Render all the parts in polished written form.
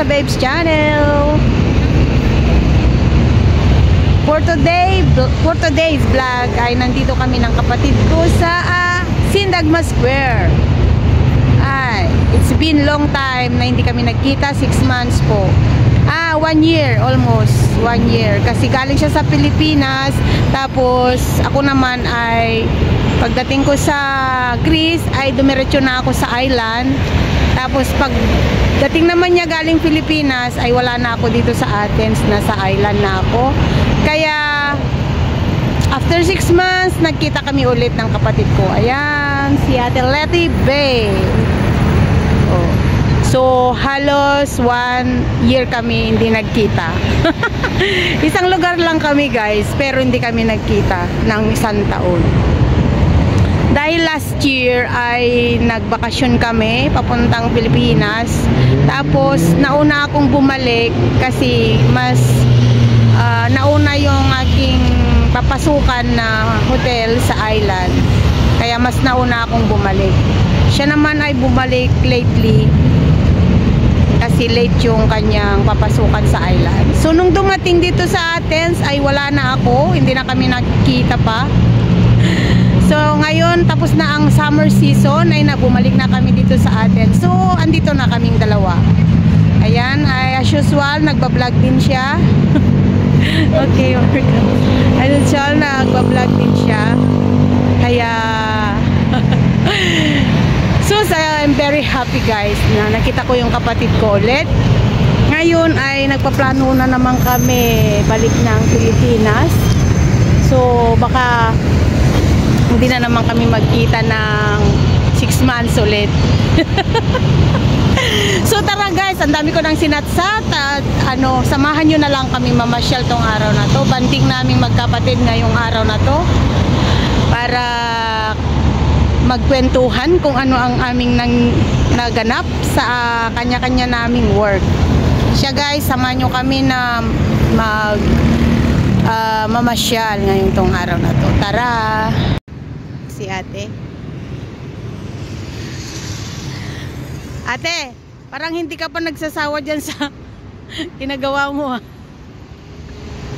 Babes channel. For today's vlog ay nandito kami ng kapatid ko sa Syntagma Square. It's been long time na hindi kami nagkita, 6 months po. 1 year, almost 1 year. Kasi galing siya sa Pilipinas, tapos ako naman ay pagdating ko sa Greece ay dumiretso na ako sa island. Tapos pagdating naman niya galing Pilipinas ay wala na ako dito sa Athens, nasa island na ako. Kaya after 6 months nagkita kami ulit ng kapatid ko. Ayan, si Ate Letty Bay. So halos 1 year kami hindi nagkita. Isang lugar lang kami guys, pero hindi kami nagkita ng 1 taon. Dahil last year ay nagbakasyon kami papuntang Pilipinas. Tapos nauna akong bumalik kasi mas nauna yung aking papasukan na hotel sa island. Kaya mas nauna akong bumalik. Siya naman ay bumalik lately kasi late yung kanyang papasukan sa island. So nung dumating dito sa Athens ay wala na ako, hindi na kami nakikita pa. So ngayon tapos na ang summer season ay bumalik na kami dito sa Athens. So andito na kaming dalawa. Ayan, ay as usual nagba-vlog din siya. Okay, as usual nagba-vlog din siya. Kaya so I'm very happy guys na nakita ko yung kapatid ko ulit. Ngayon ay nagpaplano na naman kami balik ng Pilipinas. So baka hindi na naman kami magkita ng 6 months ulit. So tara guys, ang dami ko nang sinatsat at samahan nyo na lang kami mamasyal tong araw na to. Banding naming magkapatid ngayong araw na to para magkwentuhan kung ano ang aming naganap sa kanya-kanya naming work. Siya guys, samahan nyo kami na mamasyal ngayong tong araw na to. Tara! Si ate. Ate, parang hindi ka pa nagsasawa dyan sa ginagawa mo.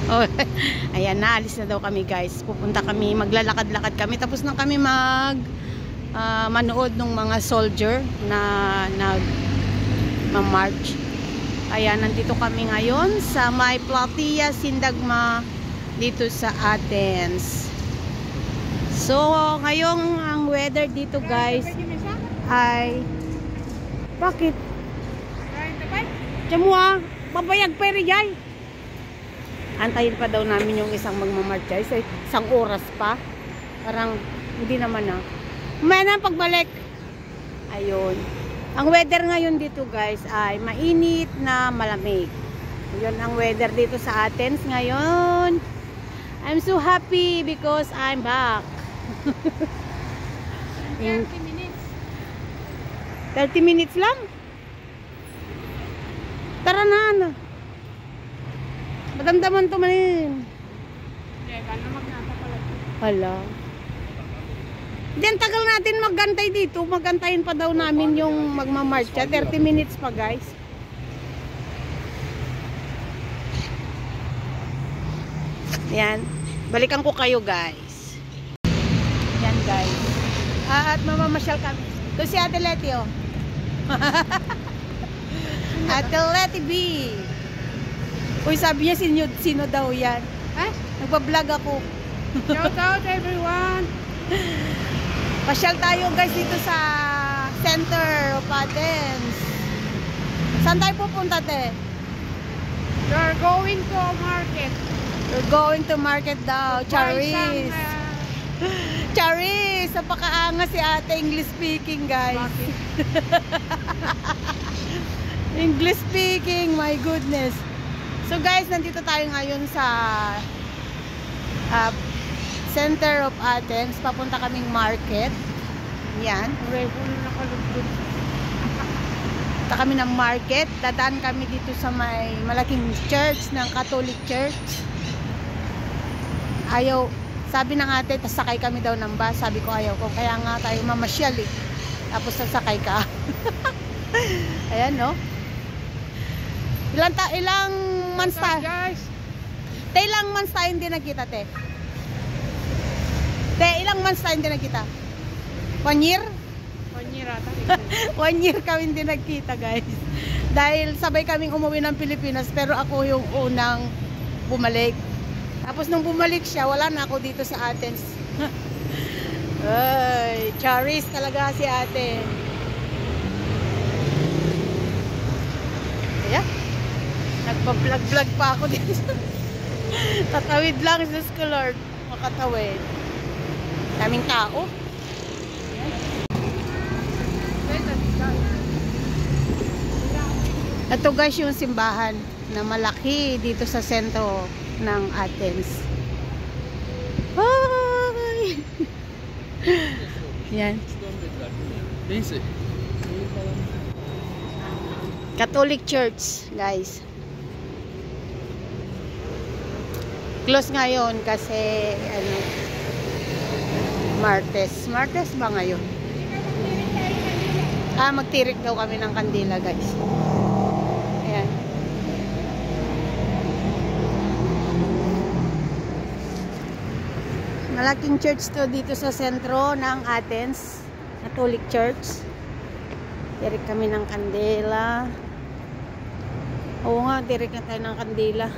Oh, ayan, naalis na daw kami guys. Pupunta kami, maglalakad-lakad kami. Tapos na kami manood ng mga soldier na nag-march. Ayan, nandito kami ngayon sa may Platia Syntagma dito sa Athens. So, ngayong ang weather dito guys ay bakit? Chamua, babayag peri jay. Antayin pa daw namin yung isang magmamarch guys. Isang oras pa. Parang hindi naman Umaya na pagbalik. Ayun. Ang weather ngayon dito guys ay mainit na malamig. Yun ang weather dito sa Athens ngayon. I'm so happy because I'm back. 30 minutes. 30 minutes lang? Tara na. Madamdaman to manin. Hala. Diyan tagal natin maggantay dito. Magantayin pa daw namin yung magmamarch. 30 minutes pa guys. Yan. Balikan ko kayo guys. Yan guys. At mamamasyal kami. Ito si Ate Letty oh. Ate Letty B. Uy, sabi niya sino daw yan. Nagpa-vlog ako. Shout out everyone. Pasyal tayo guys dito sa center of Athens. Saan tayo pupunta te? We're going to market. We're going to market daw. Charis. Charis. Napakaangas si ate. English speaking guys. English speaking. My goodness. So guys, nandito tayo ngayon sa center of Athens. Papunta kaming market. Yan. Punta kami ng market. Dadaan kami dito sa may malaking church ng Catholic Church. Ayaw. Sabi ng ate, sakay kami daw ng bus. Sabi ko ayaw ko. Kaya nga tayo mamasyal eh. Tapos sasakay ka. Ayan no. Ilang months What's up, tayo? guys? Te, ilang months tayo hindi nagkita, te? Te, ilang months tayo hindi nagkita? 1 year? 1 year ata. 1 year kami hindi nagkita, guys. Dahil sabay kaming umuwi ng Pilipinas, pero ako yung unang bumalik. Tapos nung bumalik siya, wala na ako dito sa Athens. Ay, Charis talaga si ate. Kaya, nagpa-vlog-vlog pa ako dito. Tatawid lang sa Lord. Makatawid. Daming tao. Ito guys yung simbahan na malaki dito sa sentro ng Athens. Hi! Yan. Catholic Church, guys. Close ngayon kasi ano, Martes. Martes ba ngayon? Magtirik daw kami ng kandila, guys. Ayan. Malaking church to dito sa sentro ng Athens. Catholic Church. Tirik kami ng kandila. Oo nga, tirik na tayo ng kandila.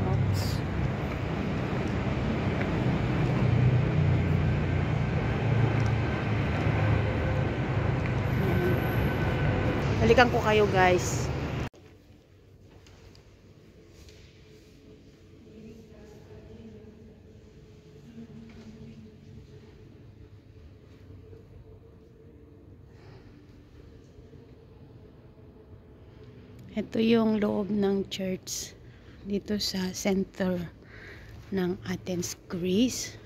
Oops. Balikan ko kayo, guys. Ito yung loob ng church dito sa center ng Athens, Greece.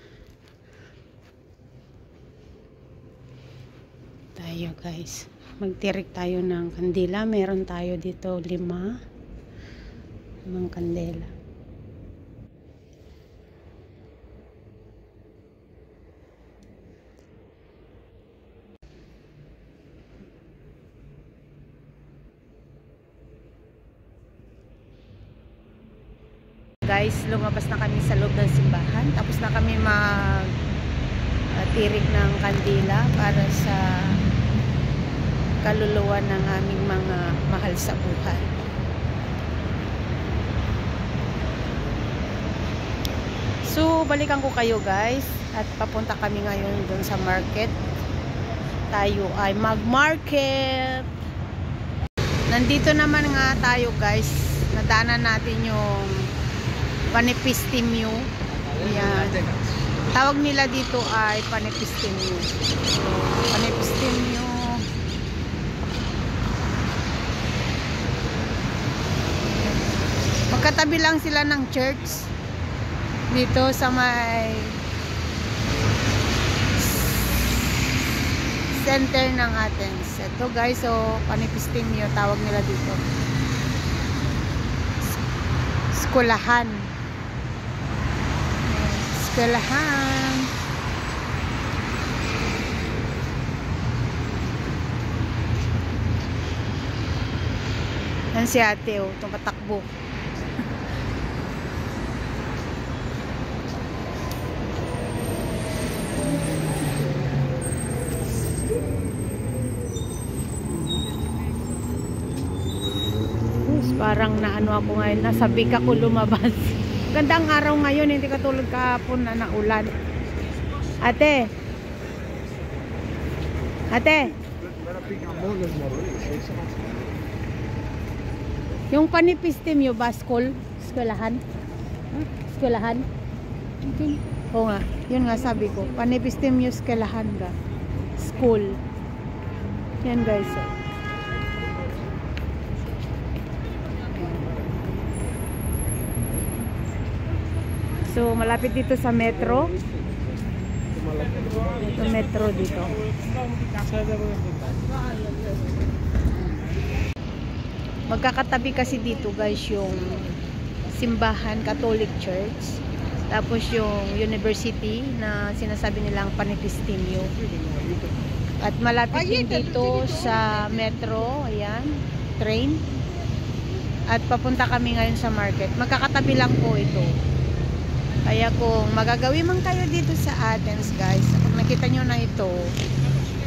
Tayo, guys. Magtirik tayo ng kandila. Meron tayo dito 5 kandela. Guys, lumabas na kami sa loob ng simbahan. Tapos na kami mag-tirik ng kandila para sa kaluluwa ng aming mga mahal sa buhay. So, balikan ko kayo, guys. At papunta kami ngayon dun sa market. Tayo ay mag-market. Nandito naman nga tayo, guys. Nadaanan natin yung Panepistimyo. Ayan. Tawag nila dito ay Panepistimyo. So, Panepistimyo. Magkatabi lang sila ng church. Dito sa may center ng Athens. Ito, guys, so Panepistimyo tawag nila dito. Skolahan. Skolahan. Yan si ate, oh, tumatakbo. Parang naano ako ngayon, nasa big ako lumabas. Gandang araw ngayon, hindi katulad kahapon na naulan. Ate. Ate. Yung Panepistimyo ba, school? Eskwelahan? Eskwelahan? Oo nga, yun nga sabi ko. Panepistimyo eskwelahan ga. School. Yan, guys. So, malapit dito sa metro. Ito metro dito. Magkakatabi kasi dito, guys, yung simbahan Catholic Church. Tapos yung university na sinasabi nilang Panepistimyo. At malapit din dito sa metro, ayan, train. At papunta kami ngayon sa market. Magkakatabi lang po ito. Kaya kung magagawin man kayo dito sa Athens, guys, pag nakita nyo na ito,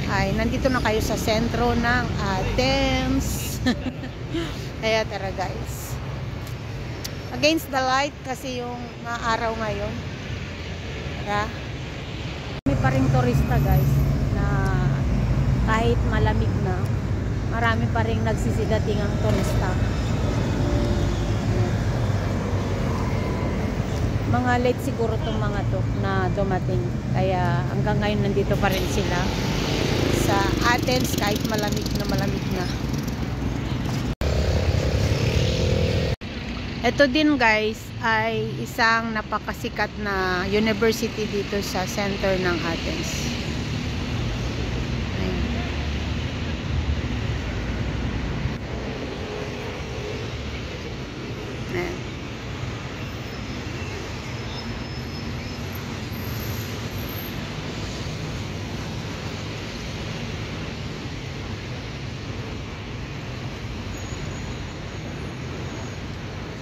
ay nandito na kayo sa sentro ng Athens. Kaya tara guys. Against the light kasi yung araw ngayon. Tara. May pa ring turista guys na kahit malamig na, marami pa ring nagsisidating ang turista. Mga late siguro itong mga to na dumating. Kaya hanggang ngayon nandito pa rin sila sa Athens kahit malamig na. Ito din guys ay isang napakasikat na university dito sa center ng Athens. Ayan.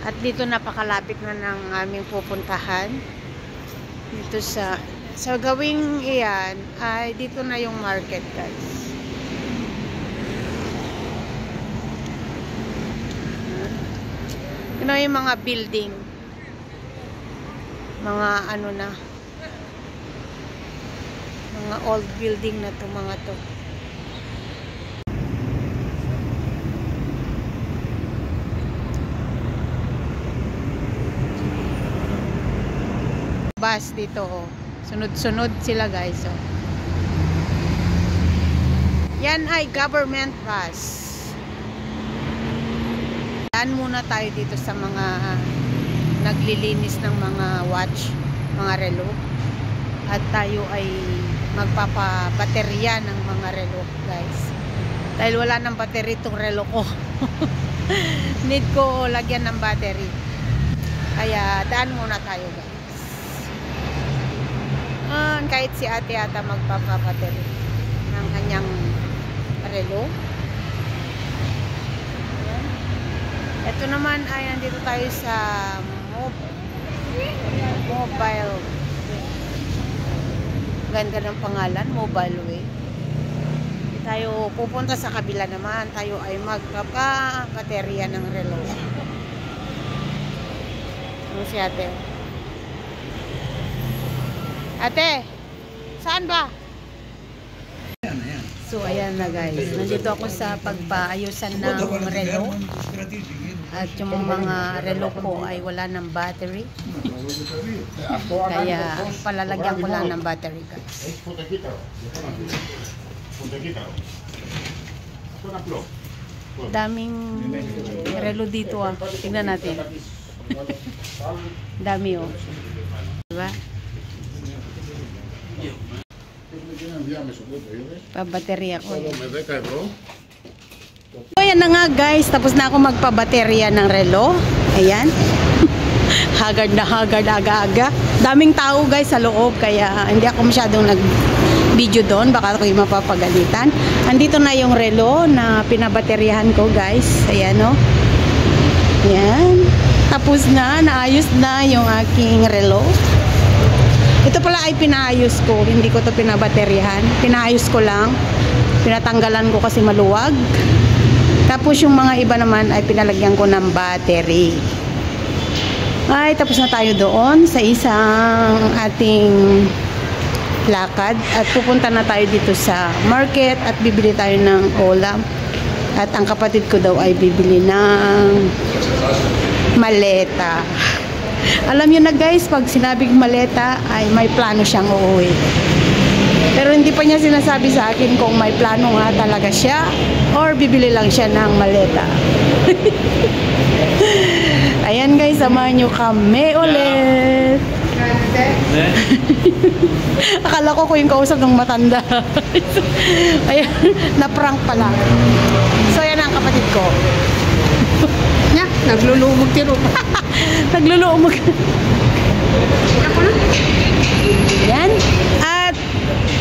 At dito napakalapit na ng aming pupuntahan. Dito sa gawing iyan ay dito na yung market guys. Yun know, yung mga building. Mga ano na. Mga old building na to mga to. Bus dito oh. Sunod-sunod sila guys oh. Yan ay government bus. Daan muna tayo dito sa mga naglilinis ng mga watch, mga relo. At tayo ay magpapabaterya ng mga relo guys. Dahil wala nang battery itong relo ko. Need ko lagyan ng battery. Kaya daan muna tayo guys. Kahit si ate ata magpapabattery ng kanyang relo. Ayan. Ito naman ay nandito tayo sa mobile. Ganda ng pangalan, Mobile Way. Tayo pupunta sa kabila naman. Tayo ay magpapabaterya ng relo. Ano si ate? Ate, saan ba? So, ayan na guys. Nandito ako sa pagpaayusan ng relo. At yung mga relo ko ay wala ng battery. Kaya, palalagyan ko lang ng battery guys. Daming relo dito ah. Tingnan natin. Dami oh. Diba? Pabaterya ko. So, ayan na nga guys. Tapos na ako magpabaterya ng relo. Ayan. Haggard na haggard aga-aga. Daming tao guys sa loob. Kaya hindi ako masyadong nag-video doon. Baka ako yung mapapagalitan. Andito na yung relo na pinabateryahan ko guys. Ayan o. Ayan. Tapos na. Naayos na yung aking relo. Ito pala ay pinaayos ko. Hindi ko to pinabateryahan. Pinaayos ko lang. Pinatanggalan ko kasi maluwag. Tapos yung mga iba naman ay pinalagyan ko ng battery. Ay, tapos na tayo doon sa isang ating lakad. At pupunta na tayo dito sa market at bibili tayo ng ulam. At ang kapatid ko daw ay bibili ng maleta. Alam nyo na guys, pag sinabing maleta ay may plano siyang uuwi. Pero hindi pa niya sinasabi sa akin kung may plano nga talaga siya or bibili lang siya ng maleta. Ayan guys, samahan nyo kami ulit. Akala ko yung kausap ng matanda. Ayan, na-prank pala. So yan ang kapatid ko. Nya, naglulumog tiro. Naglulumog. Yan. At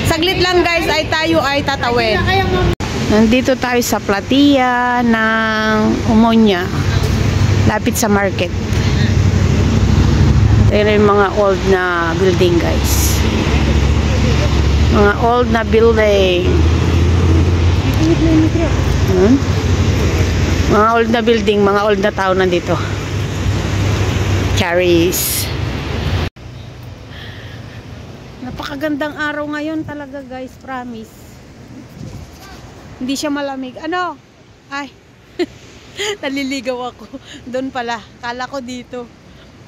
Saglit lang guys, ay tayo ay tatawid. Nandito tayo sa Platia ng Umonia. Lapit sa market. Ito yung mga old na building guys. Mga old na building. Mga old na building, mga old na tao nandito. Cherries. Napakagandang araw ngayon talaga guys, promise. Hindi siya malamig. Ano? Ay. Naliligaw ako. Doon pala. Kala ko dito.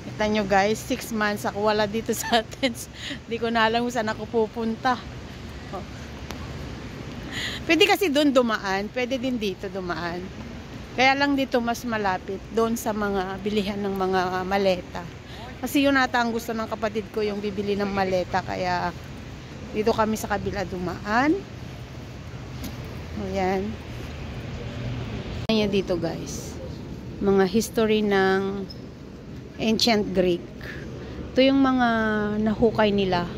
Kita nyo guys, 6 months ako wala dito sa Athens. Hindi ko na alam kung saan ako pupunta. Oh. Pwede kasi doon dumaan. Pwede din dito dumaan. Kaya lang dito mas malapit. Doon sa mga bilihan ng mga maleta. Kasi yun ata ang gusto ng kapatid ko, yung bibili ng maleta. Kaya dito kami sa kabila dumaan. Ayan. Ayan dito guys. Mga history ng ancient Greek. Ito yung mga nahukay nila.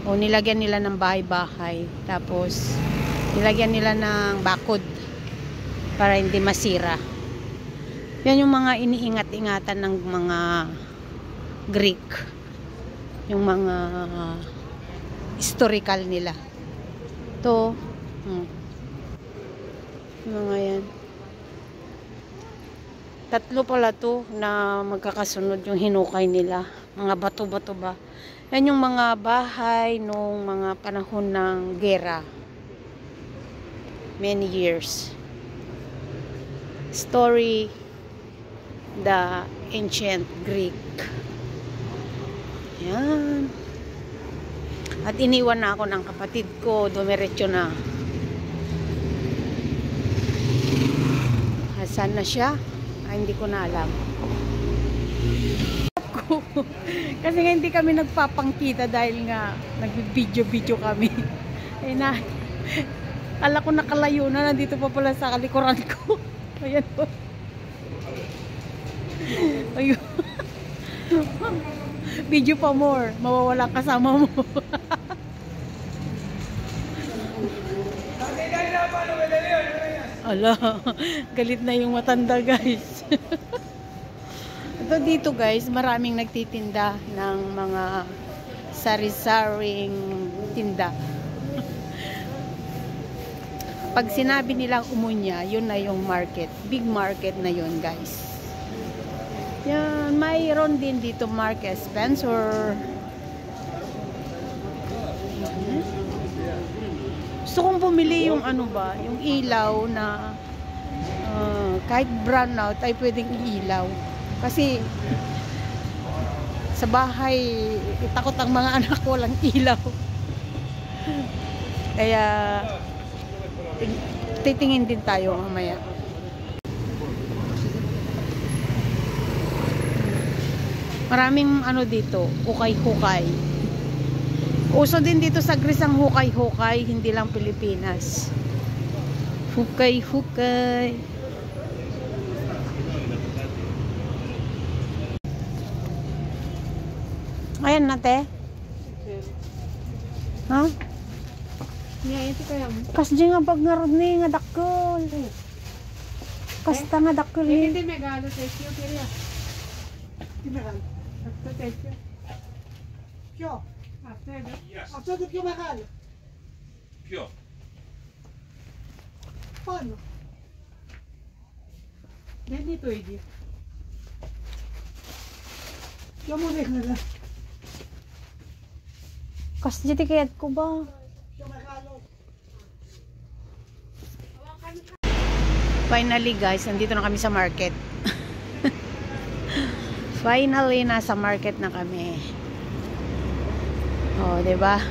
O nilagyan nila ng bahay-bahay. Tapos nilagyan nila ng bakod para hindi masira. Yan yung mga iniingat-ingatan ng mga Greek. Yung mga historical nila. Ito mga yan. Tatlo pala to na magkakasunod yung hinukay nila. Mga bato-bato ba. Yan yung mga bahay nung mga panahon ng gera. Many years. Story the ancient Greek. Yan. At iniwan na ako ng kapatid ko. Dumiretso na. Saan na siya? Hindi ko na alam. Kasi nga hindi kami nagpapangkita dahil nga nag-video kami. Ayun na. Kala ko nakalayo na. Nandito pa pala sa kalikuran ko. Ayan po. Ayun. Video pa more. Mawawala kasama mo. Ala, galit na yung matanda guys. Ito dito guys, maraming nagtitinda ng mga sari-saring tinda. Pag sinabi nilang Umonia, yun na yung market. Big market na yun guys. Yan, mayroon din dito Market Spencer. Gusto kong bumili yung ano ba, yung ilaw na kahit brown out ay pwedeng ilaw. Kasi sa bahay, takot ang mga anak ko walang ilaw. Kaya titingin din tayo mamaya. Maraming ano dito, hukay-hukay. Uso din dito sa Greece ang hukay-hukay, hindi lang Pilipinas. Hukay-hukay. Ayan na, te. Ha? Yeah, ito kaya mo. Kas di nga pag naroon ni nga dakol. Kasta nga dakol ni. Hindi megalo sa iyo, kaya. Hindi megalo. Basta tayo. Kyo. After the mahal. Ποιο? Paano? Δεν είναι το ίδιο. Ποιο μου δείχνετε? Kas di tikayat ko ba? Πιο μεγάλο. Finally guys, nandito na kami sa market. Finally, nasa market na kami. Oh, 'di ba?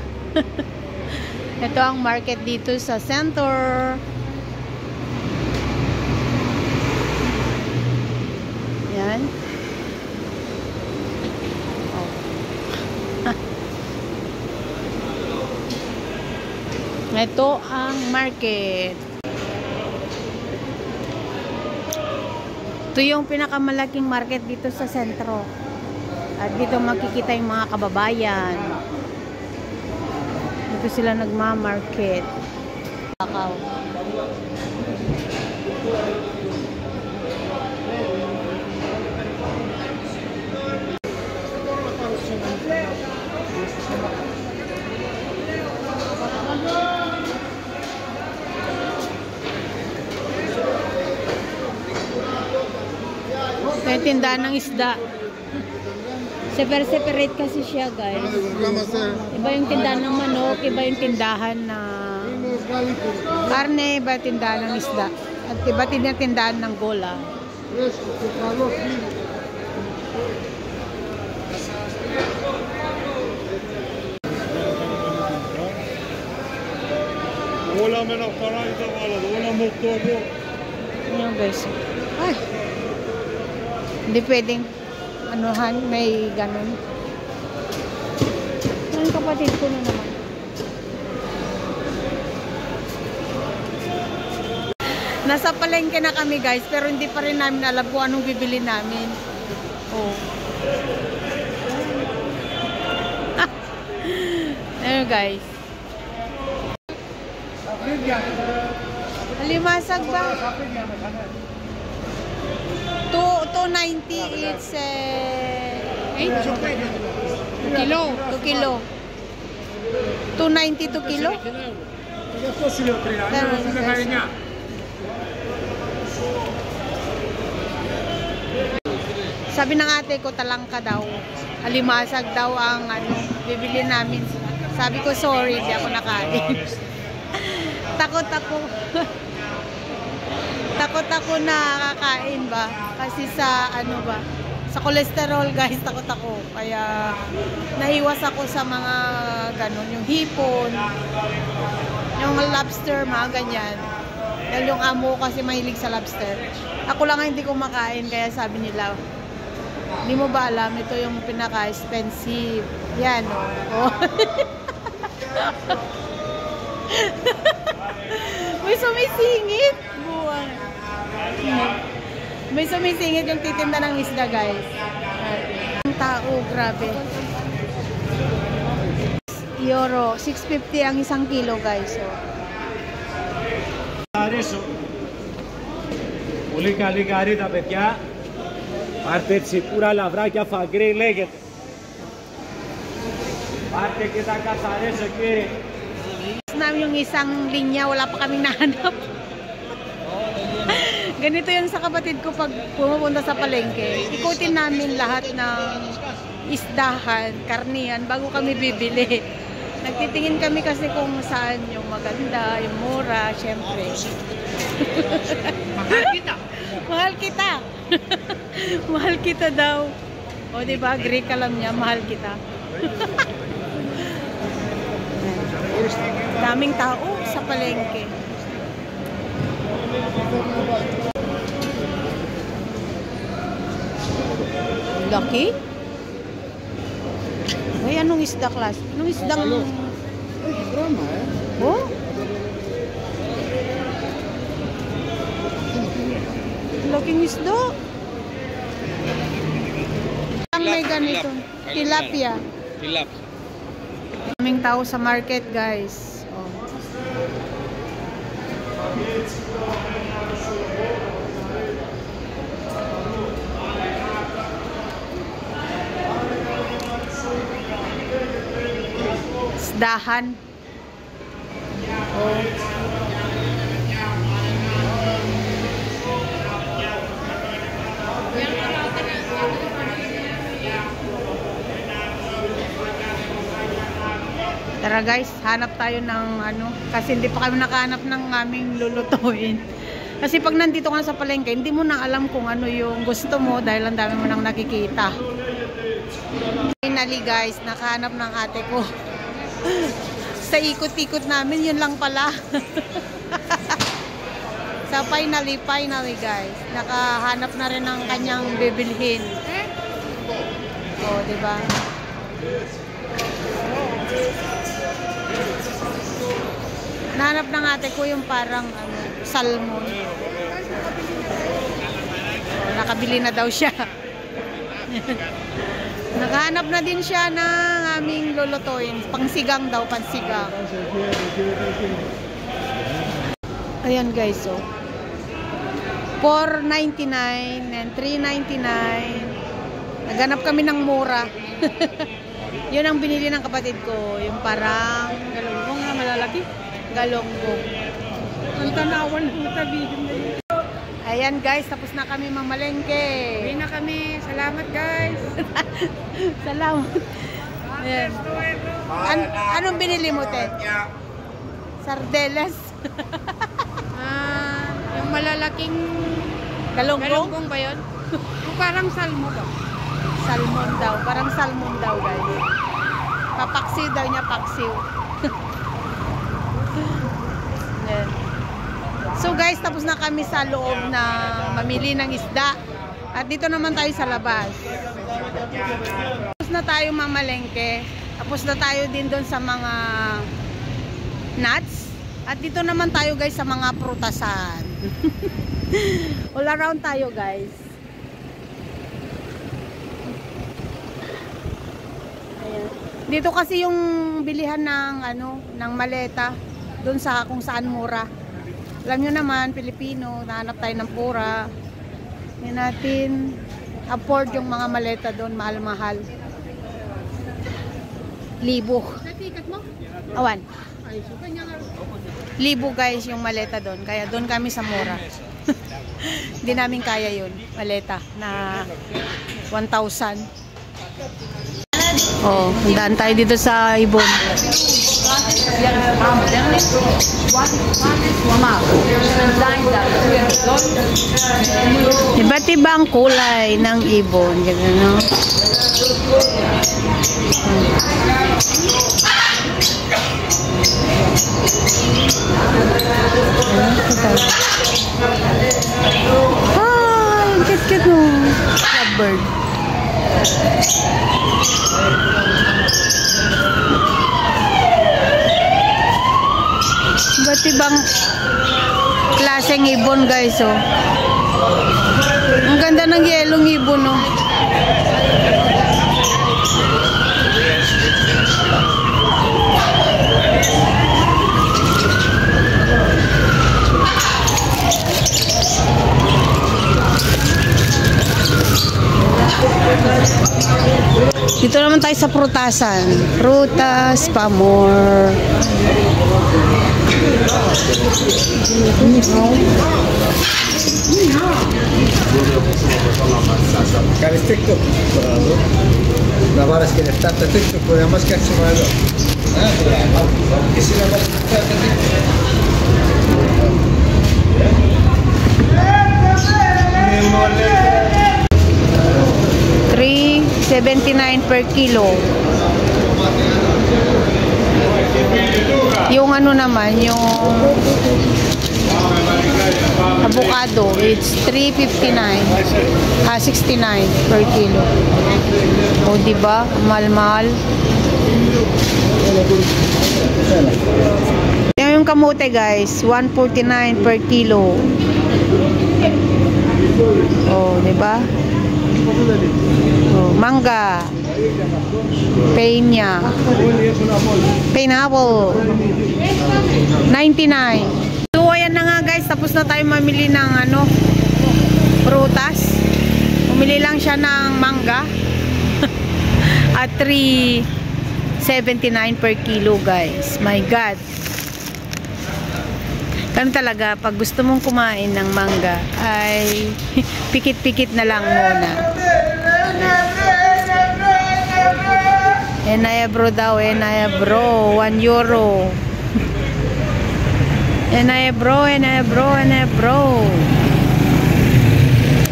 Ito ang market dito sa center. Yan. Oh. Ito ang market. Ito yung pinakamalaking market dito sa sentro. At dito makikita yung mga kababayan. Dito sila nagma-market. Takaw. May tindahan ng isda. Separate kasi siya, guys. Iba yung tindahan ng manok, iba yung tindahan na karne, iba yung tindahan ng isda. At iba yung tindahan ng gola. Wala man ang parang ito wala. Wala motor mo. Yan, guys. Ay! Hindi pwedeng anuhan, may ganun. Ang kapatid ko na naman. Nasa palengke na kami, guys, pero hindi pa rin namin alam kung anong bibili namin. Oh. Ayun, guys. Alimasag ba? 290, it's 2 kilo. 2 kilo. 290 2 kilo? Sabi ng ate ko, talangka daw. Alimasag daw ang bibili namin. Sabi ko, sorry, di ako nakain. Takot ako. Takot ako na kakain ba? Kasi sa sa cholesterol, guys, takot ako. Kaya nahiwas ako sa mga ganun, yung hipon, yung lobster, mga ganyan. Dahil yung amo kasi mahilig sa lobster. Ako lang hindi ko makain, kaya sabi nila, hindi mo ba alam, ito yung pinaka-expensive. Yan, oh. May sumisingit. Buwan. May sumisingit yung titinda ng isda, guys. Ang tao, grabe. Euro, 650 ang isang kilo, guys. Uli kaligari da παιδιά. Πάρτε σίγουρα λαβράκια φαγκρί λέγεται. Πάρτε και τα καθαρές εκεί. Namin yung isang linya, wala pa kaming nahanap. Ganito yun sa kapatid ko pag pumupunta sa palengke. Ikutin namin lahat ng isdahan, karnihan, bago kami bibili. Nagtitingin kami kasi kung saan yung maganda, yung mura, syempre. Mahal kita. Mahal kita. Mahal kita daw. O diba, Greek alam niya, mahal kita. Daming tao sa palengke. Laki? Uy, anong isda, class? Anong isdang... Oh? Laking isda. Ang may ganito. Tilapia. Tilapia. Daming tao sa market, guys. Oh. Isdahan. Oh. Tara guys, hanap tayo ng kasi hindi pa kami nakahanap ng aming lulutuin. Kasi pag nandito ka sa palengke, hindi mo na alam kung ano yung gusto mo dahil ang dami mo nang nakikita. Finally guys, nakahanap ng ate ko. Sa ikot-ikot namin, yun lang pala. Sa finally guys, nakahanap na rin ng kanyang bibilhin. Oh, diba? Nahanap ng ate ko yung parang salmon. Nakabili na daw siya. Naghahanap na din siya ng aming lulutuin. Pangsigang daw, pansigang. Ayan guys, oh. 4.99 and 3.99. Naghanap kami ng mura. Yun ang binili ng kapatid ko. Yung parang galonggong na malalaki. Galonggong. Ang tanawan ng video na yun. Ayan guys, tapos na kami mamalengke. Uwi na kami. Salamat guys. Salamat. Ayan. Anong binili mo, Te? Sardelas. Yung malalaking Galonggong? ba yun? Yung parang salmo ba? Salmon daw. Parang salmon daw, guys. Papaksiw daw niya, paksiw. Ayan. So guys, tapos na kami sa loob na mamili ng isda. At dito naman tayo sa labas. Tapos na tayo mamalengke. Tapos na tayo din doon sa mga nuts. At dito naman tayo guys sa mga prutasan. All around tayo guys. Ayan. Dito kasi yung bilihan ng ng maleta doon sa kung saan mura. Alam nyo naman, Pilipino, nahanap tayo ng pura. Hindi natin afford yung mga maleta doon, mahal-mahal. Libo. Natikat mo? Awan. Ay, so kanya nga. Libo guys yung maleta doon. Kaya doon kami sa mura. Hindi namin kaya yun. Maleta na 1,000. Oh, daan tayo dito sa Ibon. Iba't ibang kulay ng ibon. Ganun, no? Ah, ang cute-cute no. Lovebird. Iba't ibang klaseng ibon guys, oh. Ang ganda ng yelong ibon, oh. Dito naman tayo sa prutasan. Prutas, pamor. Kävis TikTok. Mä varaskin, että tätä TikTok ja mä katsomaan jo. Sinä varaskin tätä TikTok. 3.79 per kilo. Yung naman, yung avocado, it's 3.59. 69 per kilo. O diba? Mahal-mahal. Yung kamote guys, 1.49 per kilo. O diba? Oh, mangga, pineapple, 99. So ayan na nga guys, tapos na tayo mamili ng prutas. Umili lang siya ng mangga at 3.79 per kilo guys. My God. Kan talaga, pag gusto mong kumain ng mangga, ay pikit-pikit na lang muna. Enaya daw, enaya bro, 1 euro. Enaya bro.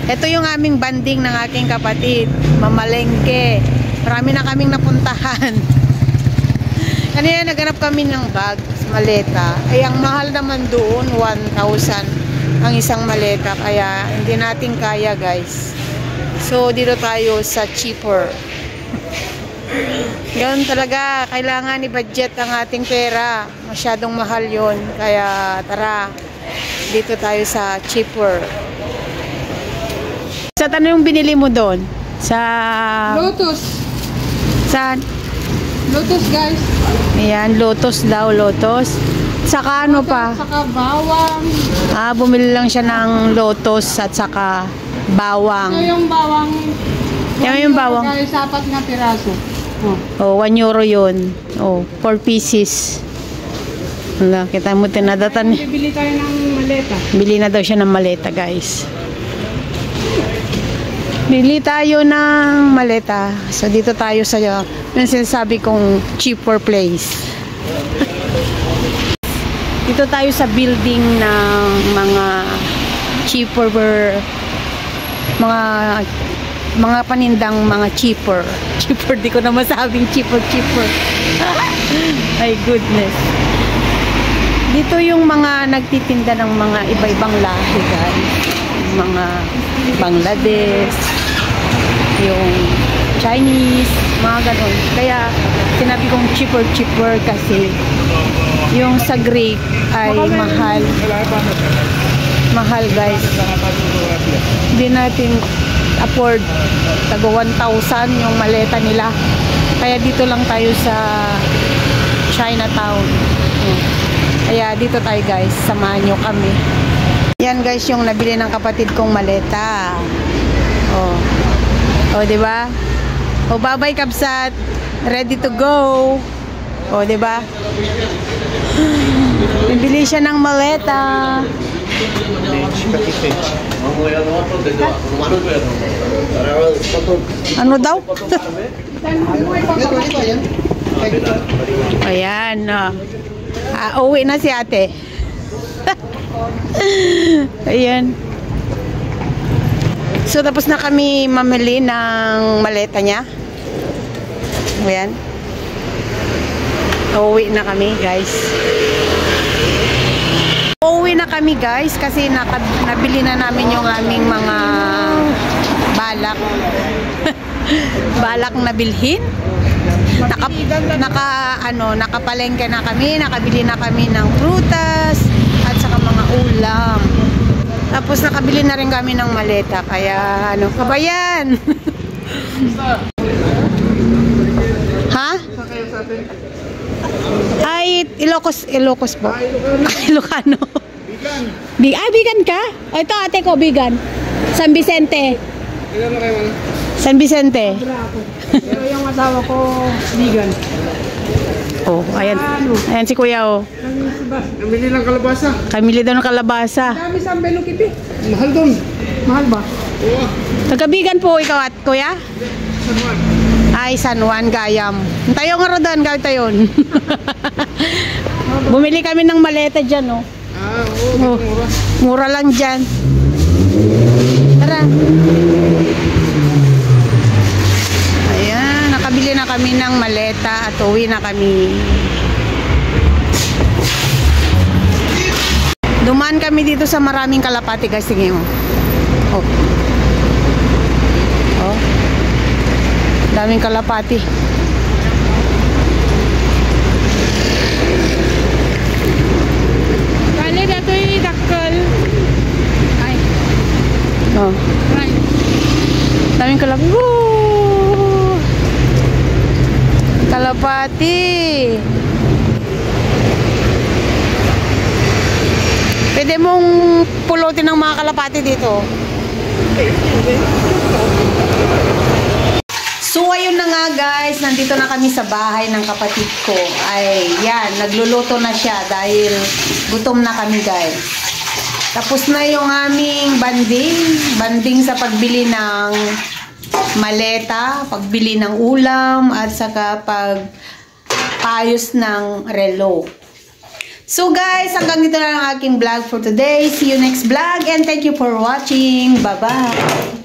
Ito yung aming banding ng aking kapatid, mamalengke. Marami na kaming napuntahan. Kanina naghanap kami ng bag, maleta. Ay, ang mahal naman doon, 1,000 ang isang maleta. Kaya hindi natin kaya guys. So dito tayo sa cheaper. Yun talaga, kailangan i-budget ang ating pera. Masyadong mahal yun. Kaya tara, dito tayo sa cheaper. Sa tanong yung binili mo doon? Sa Lotus. Saan? Lotus guys. Ayan, lotus daw, lotus. Saka ano pa? Saka bawang. Bumili lang siya ng lotus at saka bawang. Ito yung bawang. Yan yung bawang. Guys, 4 na piraso. Oh, 1 euro yun. Oh, 4 pieces. Wala, kita mo tinadatan. Bibili tayo ng maleta. Bili na daw siya ng maleta, guys. Bili tayo ng maleta. So, dito tayo sa yung sinasabi kong cheaper place. Dito tayo sa building ng mga cheaper, mga panindang mga cheaper. Cheaper, di ko na masabing cheaper. My goodness. Dito yung mga nagtitinda ng mga iba-ibang lahi, guys. Mga Bangladesh, yung Chinese, mga ganon. Kaya sinabi kong cheaper kasi yung sa Greek ay mahal guys. Hindi natin afford tago 1,000 yung maleta nila. Kaya dito lang tayo sa Chinatown. Kaya dito tayo guys, samahan nyo kami. Yan guys yung nabili ng kapatid kong maleta. Oh, di ba? Oh, bye-bye Kabsat. Ready to go. Oh, di ba? Bibili siya ng maleta. Ano daw? Ayan. Uwi na si ate. Ayan. So, tapos na kami mamili ng maleta niya. Ayan. Uwi na kami, guys. Uwi na kami, guys, kasi nabili na namin yung aming mga balak na bilhin. Nakapalengke na kami, nakabili na kami ng prutas at saka mga ulam. Tapos nakabili na rin kami ng maleta, kaya kabayan. Ha? Ay, Ilocos po. Ilocano. Vegan ka? Ito ate ko, vegan. San Vicente. San Vicente. Pero yung asawa ko, vegan. Oh, ayan. Ayan si kuya, oh. Namili ng kalabasa. Kamili daw ng kalabasa. Dami sa Belo Kipi. Mahal doon. Mahal ba? Oo. Nagka-vegan po ikaw at kuya? San Juan. Ay, San Juan, Gayam. Tayo nga rin doon, gawin tayo. Bumili kami ng maleta dyan, oh. Oo, mura. Mura lang dyan. Tara. Ayan, nakabili na kami ng maleta at uwi na kami. Dumaan kami dito sa maraming kalapati, guys. Tingin mo. Oh. Oh. Daming kalapati. Kali dato'y dakkel. Ay. Oh. Ay. Daming kalapati. Woo! Kalapati. Pwede mong pulutin ng mga kalapati dito. So, ayun na nga guys, nandito na kami sa bahay ng kapatid ko. Ay, yan, nagluluto na siya dahil gutom na kami guys. Tapos na yung aming banding sa pagbili ng maleta, pagbili ng ulam, at saka pagpayos ng relo. So guys, hanggang dito na ang aking vlog for today. See you next vlog and thank you for watching. Bye-bye!